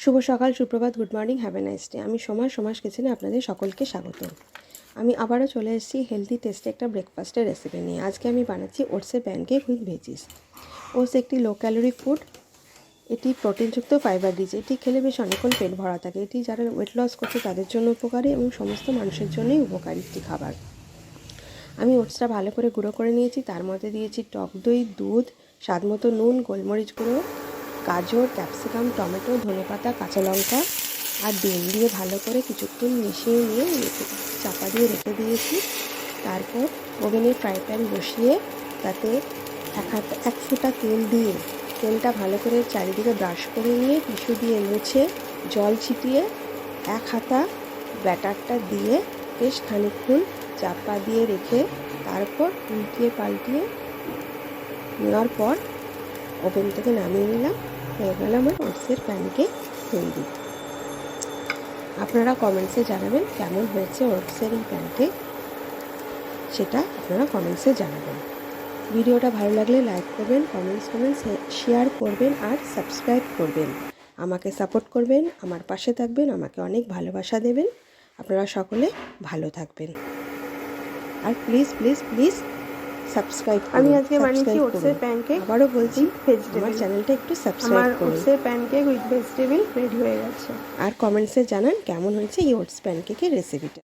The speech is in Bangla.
শুভ সকাল, সুপ্রভাত, good morning, have a nice day. আমি সোমাস কিচেনে আপনাদের সকলকে স্বাগত। আমি আবারও চলে এসেছি হেলদি টেস্টে একটা ব্রেকফাস্টের রেসিপি নিয়ে। আজকে আমি বানাচ্ছি ওটসের প্যানকেক উইথ ভেজিস। ওটস একটি লো ক্যালোরি ফুড, এটি প্রোটিনযুক্ত, ফাইবার রিচ। এটি খেলে বেশ অনেকক্ষণ পেট ভরা থাকে। এটি যারা ওয়েট লস করছে তাদের জন্য উপকারী এবং সমস্ত মানুষের জন্যই উপকারী একটি খাবার। আমি ওটসটা ভালো করে গুঁড়ো করে নিয়েছি। তার মধ্যে দিয়েছি টক দই, দুধ, স্বাদ মতো নুন, গোলমরিচ গুঁড়ো, গাজর, ক্যাপসিকাম, টমেটো, ধনেপাতা, কাঁচা লঙ্কা আর ডিম দিয়ে ভালো করে কিছুক্ষণ মিশিয়ে নিয়ে চাপা দিয়ে রেখে দিয়েছি। তারপর ওভেনে ফ্রাই প্যান বসিয়ে তাতে এক ফোঁটা তেল দিয়ে তেলটা ভালো করে চারিদিকে ব্রাশ করে নিয়ে টিস্যু দিয়ে মুছে জল ছিটিয়ে এক হাতা ব্যাটারটা দিয়ে বেশ খানিকক্ষণ চাপা দিয়ে রেখে তারপর উল্টিয়ে পাল্টিয়ে নেওয়ার পর ওভেন থেকে নামিয়ে নিলাম। হয়ে গেল আমার ওটসের প্যানকেক তৈরি। আপনারা কমেন্টসে জানাবেন কেমন হয়েছে ওটসের এই প্যানকেক, সেটা আপনারা কমেন্টসে জানাবেন। ভিডিওটা ভালো লাগলে লাইক করবেন, কমেন্টস করবেন, শেয়ার করবেন আর সাবস্ক্রাইব করবেন। আমাকে সাপোর্ট করবেন, আমার পাশে থাকবেন, আমাকে অনেক ভালোবাসা দেবেন। আপনারা সকলে ভালো থাকবেন আর প্লিজ প্লিজ প্লিজ সাবস্ক্রাইব করুন। আমি আজকে বানিয়েছি ওটসের প্যানকেক। আবারও বলছি, ভেজিটেবল। আমার চ্যানেলটা একটু সাবস্ক্রাইব করুন। ওটসের প্যানকেক উইথ ভেজিটেবল রেডি হয়ে গেছে। আর কমেন্টসে জানান কেমন হয়েছে এই ওটস প্যানকেকের রেসিপিটা।